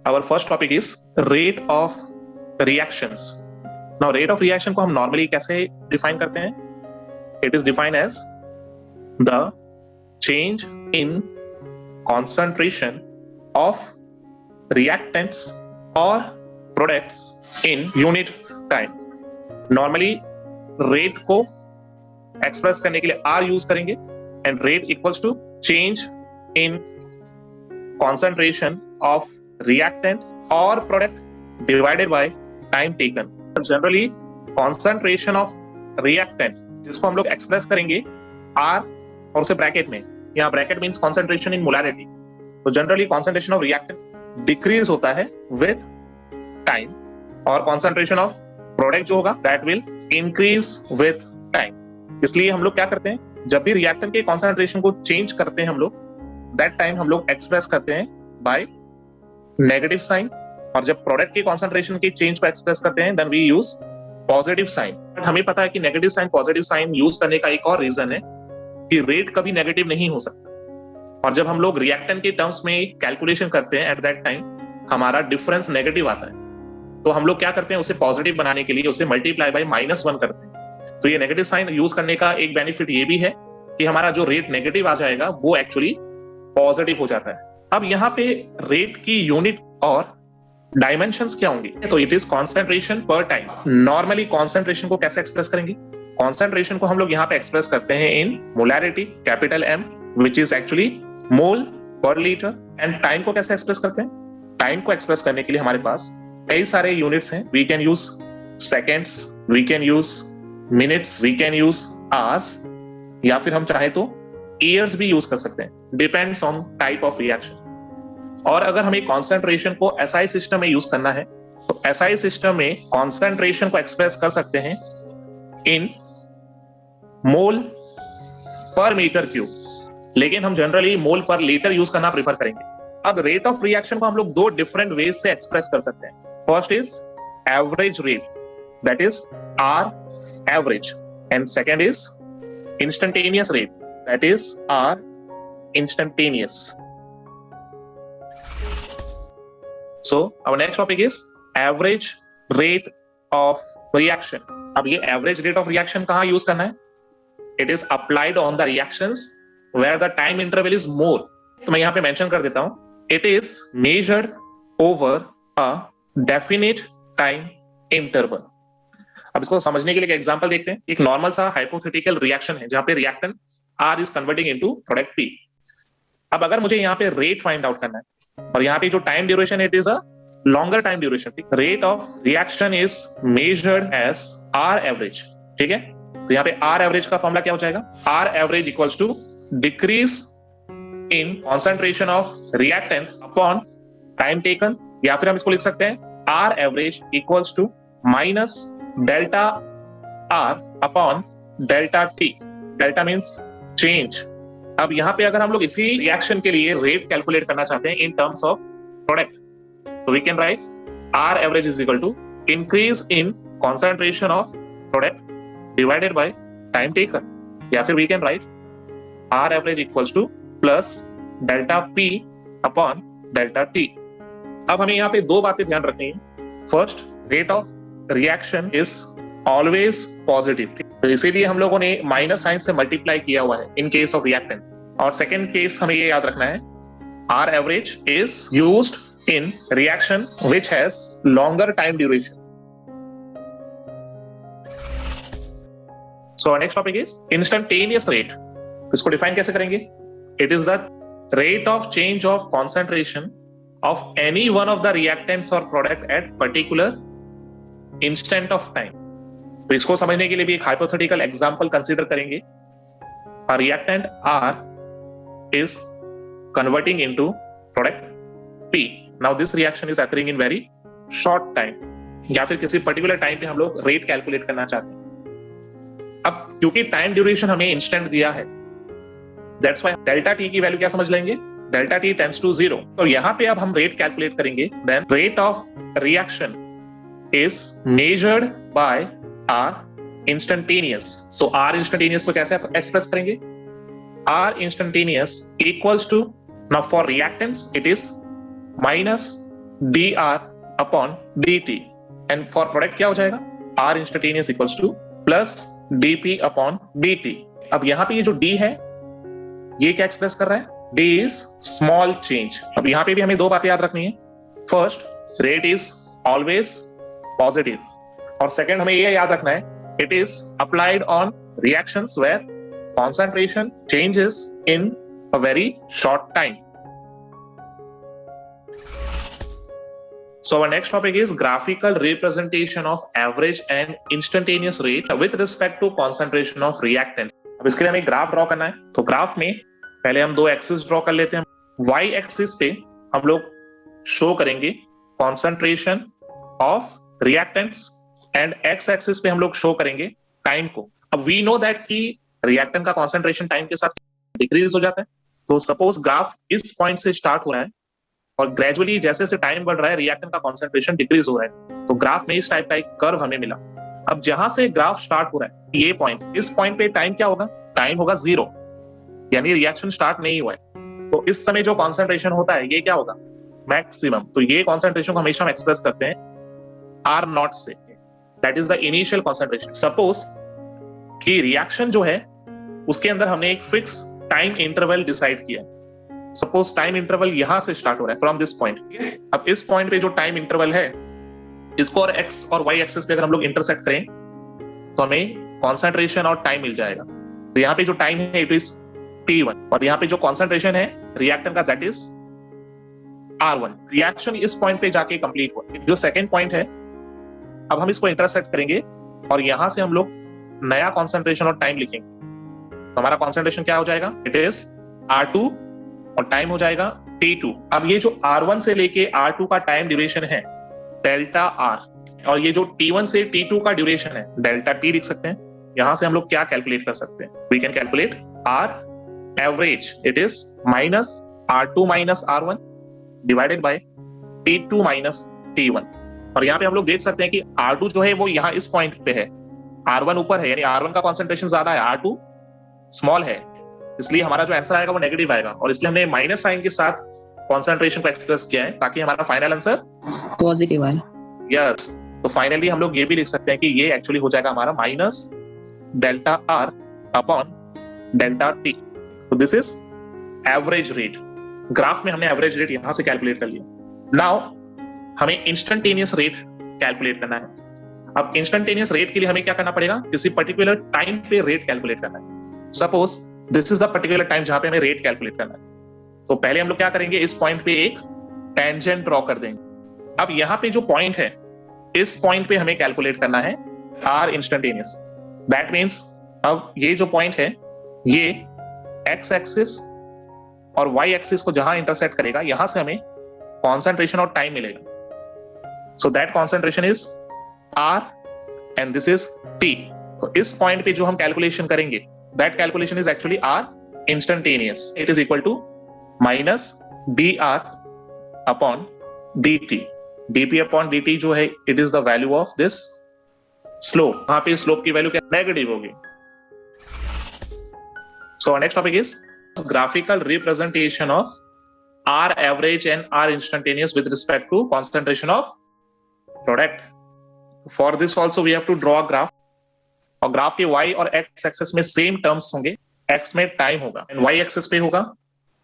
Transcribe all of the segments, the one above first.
our first topic is rate of reactions. Now rate of reaction को हम normally कैसे define करते हैं? It is defined as the change in concentration of reactants or products in unit time. Normally rate को express करने के लिए R use करेंगे and rate equals to change in concentration of reactant or product divided by time taken. Generally concentration of reactant जिसको हम लोग express करेंगे R और उसे ब्रैकेट में, यहाँ bracket means concentration in molarity. तो generally concentration of reactant decrease होता है with time और concentration of product जो होगा that will increase with time. इसलिए हम लोग क्या करते हैं, जब भी रिएक्टेंट के concentration को चेंज करते हैं हम लोग, that time हम लोग एक्सप्रेस करते हैं by नेगेटिव साइन, और जब प्रोडक्ट की कॉन्सेंट्रेशन की चेंज को एक्सप्रेस करते हैं then we use positive sign. But हमें पता है कि negative sign positive sign use करने का एक और रीजन है कि रेट कभी नेगेटिव नहीं हो सकता, और जब हम लोग रिएक्टेंट के टर्म्स में कैलकुलेशन करते हैं एट दैट टाइम हमारा डिफरेंस नेगेटिव आता है, तो हम लोग क्या करते हैं, उसे पॉजिटिव बनाने के लिए उसे मल्टीप्लाई बाय -1 करते हैं. तो ये नेगेटिव साइन यूज करने का एक बेनिफिट ये भी है कि हमारा जो रेट नेगेटिव आ जाएगा वो एक्चुअली पॉजिटिव हो जाता है. अब यहाँ पे रेट की यूनिट और डायमेंशंस क्या होंगे, तो इट इज कॉन्सेंट्रेशन पर टाइम. नॉर्मली कॉन्सेंट्रेशन को कैसे एक्सप्रेस करेंगे, कॉन्सेंट्रेशन को हम लोग यहाँ पे एक्सप्रेस करते हैं in molarity capital M which is actually mole per litre. And time को कैसे एक्सप्रेस करते हैं, टाइम को एक्सप्रेस करने के लिए हमारे पास कई सारे यूनिट्स हैं. We can use seconds, we can use minutes, we can use hours, या फिर हम चाहे तो ईयर्स भी यूज कर सकते हैं, depends on type of reaction. और अगर हमें कॉन्सेंट्रेशन को SI सिस्टम में यूज करना है तो SI सिस्टम में कॉन्सेंट्रेशन को एक्सप्रेस कर सकते हैं इन मोल पर मीटर क्यूब, लेकिन हम जनरली मोल पर लीटर यूज करना प्रीफर करेंगे. अब रेट ऑफ रिएक्शन को हम लोग दो डिफरेंट वेज से एक्सप्रेस कर सकते हैं. First is average rate, that is R average, and second is instantaneous rate, that is R instantaneous. So our next topic is average rate of reaction. अब ये average rate of reaction कहाँ use करना है, it is applied on the reactions where the time interval is more. तो मैं यहाँ पे mention कर देता हूँ, it is measured over a definite time interval. अब इसको समझने के लिए एक एग्जांपल देखते हैं. एक नॉर्मल सा हाइपोथेटिकल रिएक्शन है जहां पे reactant R is converting into product P. अब अगर मुझे यहाँ पे रेट फाइंड आउट करना है, और यहाँ पे जो time duration it is a longer time duration, rate of reaction is measured as R average. ठीक है, तो यहाँ पे R एवरेज का फॉर्मूला क्या हो जाएगा, R average equals to decrease in concentration of reactant upon time taken, या फिर हम इसको लिख सकते हैं R average equals to minus delta R upon delta T. Delta means change. अब यहां पे अगर हम लोग इसी रिएक्शन के लिए रेट कैलकुलेट करना चाहते हैं इन टर्म्स ऑफ प्रोडक्ट, तो we can write R average is equal to increase in concentration of product divided by time taken, या फिर we can write R average equals to plus delta P upon delta T. अब हमें यहाँ पे दो बातें ध्यान रखनी है. First, rate of reaction is always positive, तो इसीलिए हम लोगों ने माइनस साइन से मल्टीप्लाई किया हुआ है इन केस ऑफ रिएक्टेंट. और सेकेंड केस हमें ये याद रखना है, R average is used in reaction which has longer time duration. So next topic is instantaneous rate. इसको डिफाइन कैसे करेंगे, it is the rate of change of concentration of any one of the reactants और product at particular instant of time. तो इसको समझने के लिए भी एक हाइपोथेटिकल एग्जांपल कंसीडर करेंगे. A reactant R is converting into product P. Now this reaction is occurring in very short time, या फिर किसी पर्टिकुलर टाइम पे हम लोग रेट कैलकुलेट करना चाहते हैं. अब क्योंकि टाइम ड्यूरेशन हमें इंस्टेंट दिया है, दैट्स व्हाई डेल्टा T की वैल्यू क्या समझ लेंगे, डेल्टा T टेंड्स टू 0. तो यहाँ पे अब हम रेट कैलकुलेट करेंगे, then rate of reaction is measured by R instantaneous. So R instantaneous को कैसे एक्सप्रेस करेंगे, R instantaneous equals to, now for reactants it is minus dr upon dt, and for product क्या हो जाएगा, r instantaneous equals to plus dp upon dt। अब यहाँ पे ये जो d है ये क्या एक्सप्रेस कर रहा है, d इज स्मॉल चेंज। अब यहाँ पे भी हमें दो बातें याद रखनी है, first rate is always positive, और सेकंड हमें ये याद रखना है it is applied on reactions where concentration changes in a very short time. So our next topic is graphical representation of average and instantaneous rate with respect to concentration of reactants. अब इसके लिए हमें graph draw करना है, तो graph में पहले हम दो एक्सिस ड्रॉ कर लेते हैं। y एक्सिस पे हम लोग शो करेंगे concentration of reactants and x axis पे हम लोग शो करेंगे टाइम को। अब वी नो दैट कि रिएक्टेंट का कॉन्सेंट्रेशन टाइम के साथ डिक्रीज हो जाता है, तो सपोज ग्राफ इस पॉइंट से स्टार्ट हो रहा है और ग्रेजुअली जैसे जैसे टाइम बढ़ रहा है रिएक्टेंट का कॉन्सेंट्रेशन डिक्रीज हो रहा है, तो ग्राफ में इस टाइप का एक कर्व हमें मिला। अब जहां से ग्राफ स्टार्ट हो रहा है ये पॉइंट, इस पॉइंट पे टाइम क्या होगा, टाइम होगा 0, यानी रिएक्शन स्टार्ट नहीं हुआ है। तो इस समय जो कॉन्सेंट्रेशन होता है ये क्या होगा, मैक्सिमम। तो ये कॉन्सेंट्रेशन को हमेशा हम एक्सप्रेस करते हैं R0 से, that is the initial concentration. Suppose कि रिएक्शन जो है उसके अंदर हमने एक फिक्स टाइम इंटरवल डिसाइड किया, सपोज टाइम इंटरवल यहां से स्टार्ट हो रहा है फ्रॉम दिस पॉइंट। अब इस पॉइंट पे जो टाइम इंटरवल है इसको और x और y एक्सिस पे अगर हम लोग इंटरसेक्ट करें तो हमें कॉन्सेंट्रेशन और टाइम मिल जाएगा। तो यहाँ पे जो टाइम है इट इज t1 और यहाँ पे जो कॉन्सेंट्रेशन है रिएक्टेंट का दैट इज R1। रिएक्शन इस पॉइंट पे जाके कंप्लीट हुआ। जो सेकेंड पॉइंट है अब हम इसको इंटरसेक्ट करेंगे और यहां से हम लोग नया कॉन्सेंट्रेशन और टाइम लिखेंगे। तो हमारा कॉन्सेंट्रेशन क्या हो जाएगा, इट इज R2 और टाइम हो जाएगा T2। अब ये जो R1 से लेके R2 का टाइम ड्यूरेशन है डेल्टा R, और ये जो T1 से T2 का ड्यूरेशन है डेल्टा T लिख सकते हैं। यहां से हम लोग क्या कैलकुलेट कर सकते हैं, we can calculate R average, it is minus R2 minus R1 divided by T2 minus T1। और यहाँ पे हम लोग देख सकते हैं कि R2 जो है वो यहाँ इस पॉइंट पे है, R1 ऊपर है, यानी R1 का कॉन्सेंट्रेशन ज्यादा है, R2 स्मॉल है, इसलिए हमारा जो आंसर आएगा वो नेगेटिव आएगा। और इसलिए हमने माइनस साइन के साथ कॉन्सेंट्रेशन को एक्सप्रेस किया है ताकि हमारा फाइनल आंसर पॉजिटिव आए। यस, तो फाइनली हम लोग ये भी लिख सकते हैं कि ये एक्चुअली हो जाएगा हमारा minus delta R upon delta T। तो this is average rate. Graph में हमने एवरेज रेट यहां से कैलकुलेट कर लिया। नाउ हमें इंस्टेंटेनियस रेट कैलकुलेट करना है। अब इंस्टेंटेनियस रेट के लिए हमें क्या करना पड़ेगा, किसी पर्टिकुलर टाइम पे रेट कैलकुलेट करना है। Suppose this is the particular time जहां पे हमें रेट कैलकुलेट करना है। तो पहले हम लोग क्या करेंगे, इस पॉइंट पे एक टेंजेंट ड्रॉ कर देंगे। अब यहाँ पे जो पॉइंट है इस पॉइंट पे हमें कैलकुलेट करना है R इंस्टेंटेनियस। दैट मीन्स अब ये जो पॉइंट है ये x एक्सिस और y एक्सिस को जहां इंटरसेक्ट करेगा यहां से हमें कॉन्सेंट्रेशन और टाइम मिलेगा। So that concentration is R and this is T। तो इस पॉइंट पे जो हम कैलकुलेशन करेंगे that calculation is actually R instantaneous, it is equal to minus dr upon dt। dp upon dt जो है it is the value of this slope। वहां पे स्लोप की वैल्यू क्या, नेगेटिव होगी। So our next topic is graphical representation of R average and R instantaneous with respect to concentration of product। For this also we have to draw a graph। और graph के y और x axis में same terms होंगे, x में time होगा and y axis पे होगा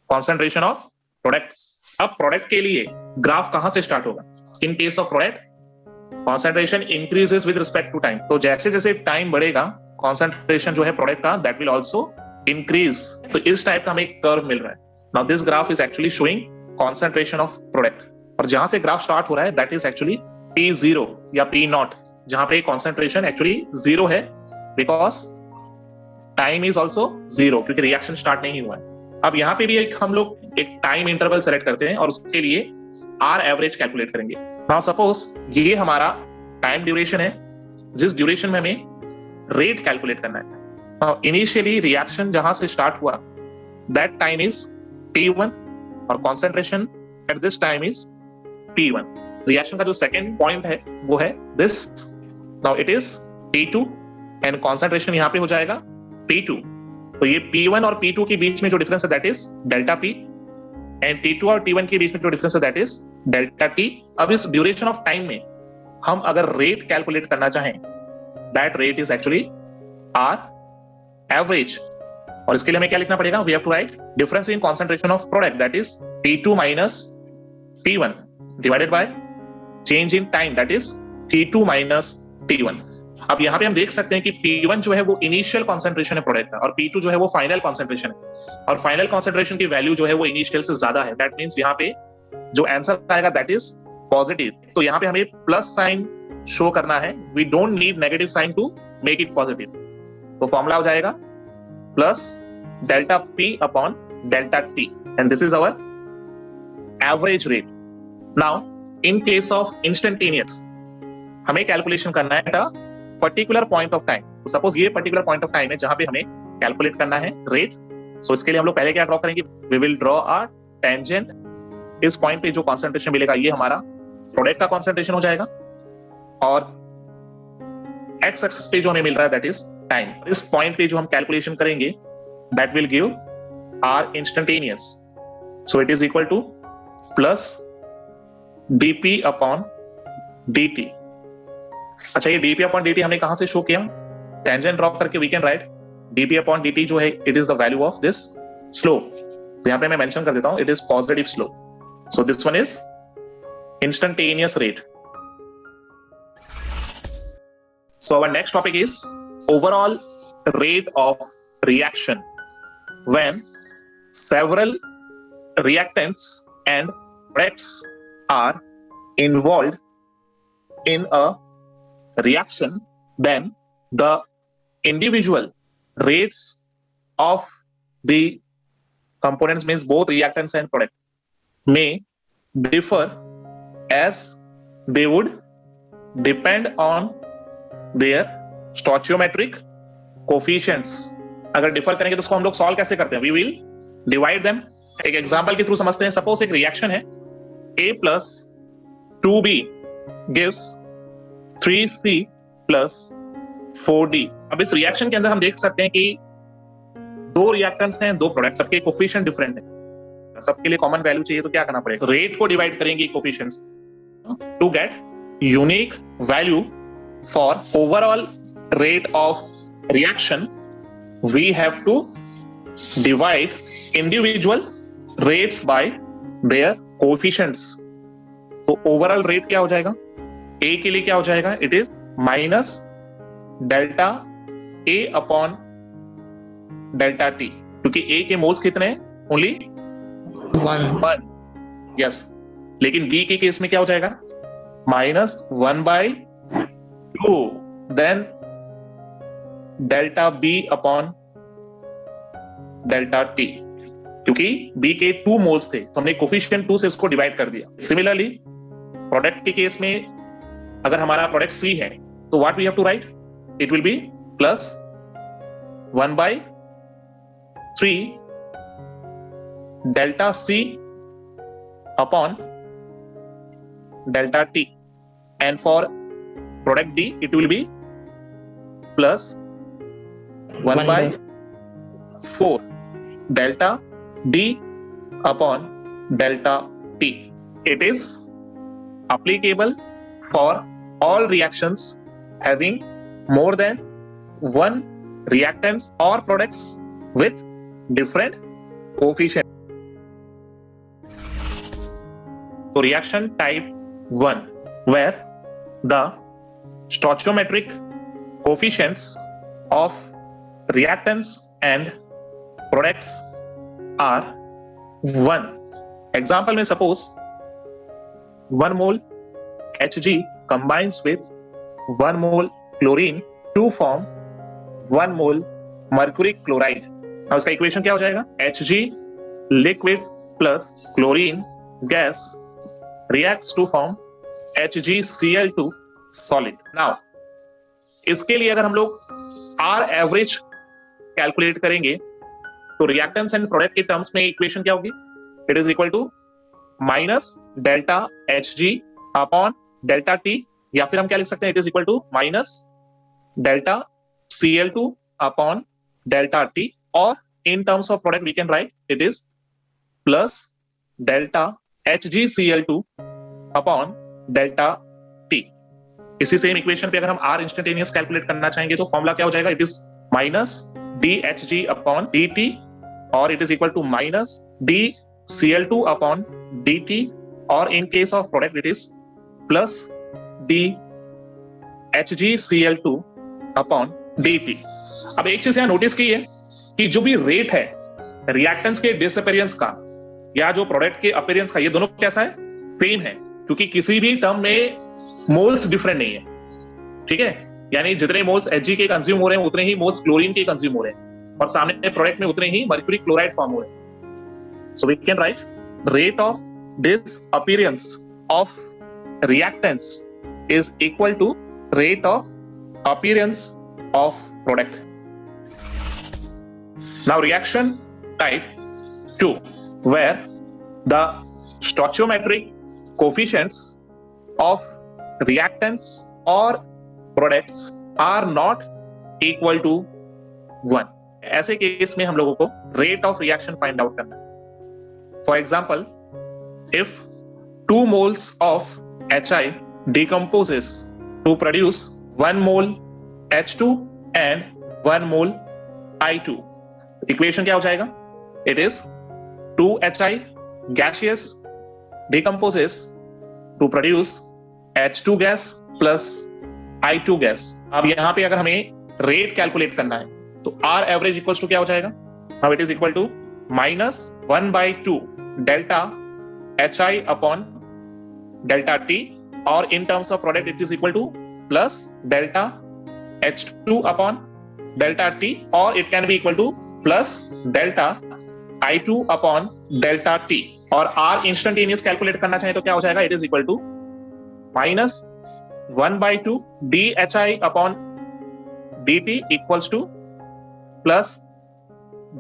concentration of products. अब प्रोडक्ट के लिए ग्राफ कहां से स्टार्ट होगा, in case of product concentration increases with respect to time. तो जैसे जैसे टाइम बढ़ेगा कॉन्सेंट्रेशन जो है प्रोडक्ट का दैट विल ऑल्सो इंक्रीज। तो इस टाइप का हमें एक कर्व मिल रहा है। Now this graph is actually showing concentration of product, और जहां से ग्राफ स्टार्ट हो रहा है दैट इज एक्चुअली P0 या P0, जहां पे कॉन्सेंट्रेशन एक्चुअली 0 है बिकॉज टाइम इज ऑल्सो 0, क्योंकि रिएक्शन स्टार्ट नहीं हुआ है। अब यहाँ पे भी हम लोग एक टाइम इंटरवल सेलेक्ट करते हैं और उसके लिए R एवरेज कैलकुलेट करेंगे। नाउ सपोज ये हमारा टाइम ड्यूरेशन है, जिस ड्यूरेशन में हमें रेट कैलकुलेट करना है। इनिशियली रिएक्शन जहां से स्टार्ट हुआ दैट टाइम इज T1 और concentration at this time is P1। Reaction का जो सेकेंड पॉइंट है वो है this, now it is T2 and concentration यहाँ पे हो जाएगा P2। तो ये P1 और P2 के बीच में जो डिफरेंस है that is delta P। And T2 और T1 के बीच में जो डिफरेंस है दैट इज डेल्टा T। अब इस ड्यूरेशन ऑफ टाइम में हम अगर रेट कैलकुलेट करना चाहें, that rate is actually R average. और इसके लिए हमें क्या लिखना पड़ेगा, we have to write difference in concentration of product that is T2 minus T1 divided by change in time that is T2 minus T1। अब यहां पे हम देख सकते हैं कि P1 जो है वो इनिशियल कॉन्सेंट्रेशन है प्रोडक्ट का, और P2 जो है वो फाइनल कॉन्सेंट्रेशन है, और फाइनल कॉन्सेंट्रेशन की वैल्यू जो है वो इनिशियल से ज्यादा है। दैट मींस यहां पे जो आंसर आएगा दैट इज पॉजिटिव। तो यहां पे हमें प्लस साइन शो करना है, we don't need negative sign to make it positive. तो फॉर्मूला हो जाएगा plus delta P upon delta T, and this is our average rate. Now in case of instantaneous हमें कैलकुलेशन करना है at a particular point of time. तो suppose ये particular point of time है जहां पे हमें कैलकुलेट करना है रेट। सो इसके लिए हम लोग पहले क्या ड्रॉ करेंगे, we will draw a tangent. इस पॉइंट पे जो कॉन्सेंट्रेशन मिलेगा ये हमारा प्रोडक्ट का कॉन्सेंट्रेशन हो जाएगा, और एक्स एक्सिस पे जो हमें मिल रहा है दैट इज टाइम। इस पॉइंट पे जो हम कैलकुलेशन करेंगे that will give are instantaneous. So it is equal to plus dp upon dt। अच्छा, ये dp अपॉन dt हमने कहां से शो किया, टेंजेंट ड्रॉ करके we can write dp upon dt जो है it is the value of this slope. तो यहां पे मैं मेंशन कर देता हूं it is positive slope. So this one is instantaneous rate. So our next topic is overall rate of reaction when several reactants and products are involved in a reaction. Then the individual rates of the components, means both reactants and product, may differ as they would depend on their stoichiometric coefficients। अगर differ करेंगे तो उसको हम लोग solve कैसे करते हैं, we will divide them. एक एग्जांपल के थ्रू समझते हैं। सपोज एक रिएक्शन है A plus 2B gives 3C plus 4D। अब इस रिएक्शन के अंदर हम देख सकते हैं कि दो रिएक्टेंट्स हैं, दो प्रोडक्ट, सबके कोफिशिएंट डिफरेंट है, सबके लिए कॉमन वैल्यू चाहिए। तो क्या करना पड़ेगा, रेट को डिवाइड करेंगे coefficients to get unique value for overall rate of reaction. We have to divide individual rates by their coefficients. So overall rate क्या हो जाएगा, A के लिए क्या हो जाएगा, it is minus delta A upon delta T, क्योंकि A के मोल्स कितने हैं, only 1। yes, लेकिन B के केस में क्या हो जाएगा, minus 1/2, then delta B upon delta T, क्योंकि B के 2 मोल्स थे तो हमने कोफिशिएंट 2 से उसको डिवाइड कर दिया। सिमिलरली प्रोडक्ट के केस में अगर हमारा प्रोडक्ट C है तो what we have to write, it will be plus 1/3 delta C upon delta T, and for product D it will be plus 1/4 delta D upon delta T. It is applicable for all reactions having more than one reactants or products with different coefficients. So reaction type 1 where the stoichiometric coefficients of reactants and products are 1. Example में suppose 1 mole Hg combines with 1 mole chlorine to form 1 mole mercury chloride. अब इसका equation क्या हो जाएगा, Hg liquid plus chlorine gas reacts to form HgCl2 solid. Now इसके लिए अगर हम लोग R एवरेज कैलकुलेट करेंगे तो रिएक्टेंट्स एंड प्रोडक्ट के टर्म्स में इक्वेशन क्या होगी, it is equal to minus delta Hg upon delta T, या फिर हम क्या लिख सकते हैं, it is equal to minus delta Cl2 upon delta T, और in terms of product we can write it is plus delta HgCl2 upon delta T। इसी same equation पे अगर हम R इंस्टेंटेनियस कैलकुलेट करना चाहेंगे तो फॉर्मूला क्या हो जाएगा, it is minus DHg upon dt और it is equal to minus DCl2 upon dt और in case of product it is plus DHgCl2 upon dt। अब एक चीज यहां नोटिस की है कि जो भी रेट है रिएक्टेंट्स के डिसअपीयरेंस का या जो प्रोडक्ट के अपीयरेंस का, ये दोनों कैसा है, सेम है, क्योंकि किसी भी टर्म में मोल्स डिफरेंट नहीं है, ठीक है। यानी जितने मोल्स Hg के कंज्यूम हो रहे हैं उतने ही मोल्स क्लोरीन के कंज्यूम हो रहे हैं और सामने प्रोडक्ट में उतने ही मर्क्यूरी क्लोराइड फॉर्म हो रहे हैं। So we can write rate of disappearance of reactants is equal to rate of appearance of product. Now reaction type 2, where the stoichiometric coefficients of reactants or products are not equal to 1. ऐसे case में हम लोगों को rate of reaction find out करना है। For example, if 2 moles of HI decomposes to produce 1 mole H2 and 1 mole I2, equation क्या हो जाएगा, it is 2HI gaseous decomposes to produce H2 gas plus I2 gas। अब यहां पे अगर हमें रेट कैलकुलेट करना है तो R एवरेज इक्वल्स टू क्या हो जाएगा, अब it is equal to minus 1/2 delta HI upon delta T और in terms of product it is equal to plus delta H2 upon delta T और it can be equal to plus delta I2 upon delta T। और R instantaneous calculate करना चाहे तो क्या हो जाएगा, it is equal to minus 1/2 DHI upon dt equals to plus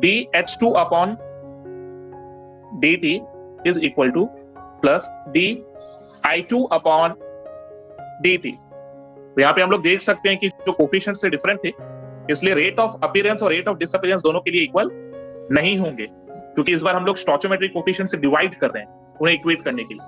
DH2 upon dt is equal to plus DI2 upon dt। तो यहाँ पे हम लोग देख सकते हैं कि जो कोफिशिएंट से डिफरेंट थे, इसलिए रेट ऑफ अपीयरेंस और रेट ऑफ डिसअपीयरेंस दोनों के लिए इक्वल नहीं होंगे, क्योंकि इस बार हम लोग स्टोइचोमेट्रिक कोफिशिएंट से डिवाइड कर रहे हैं उन्हें इक्वेट करने के लिए।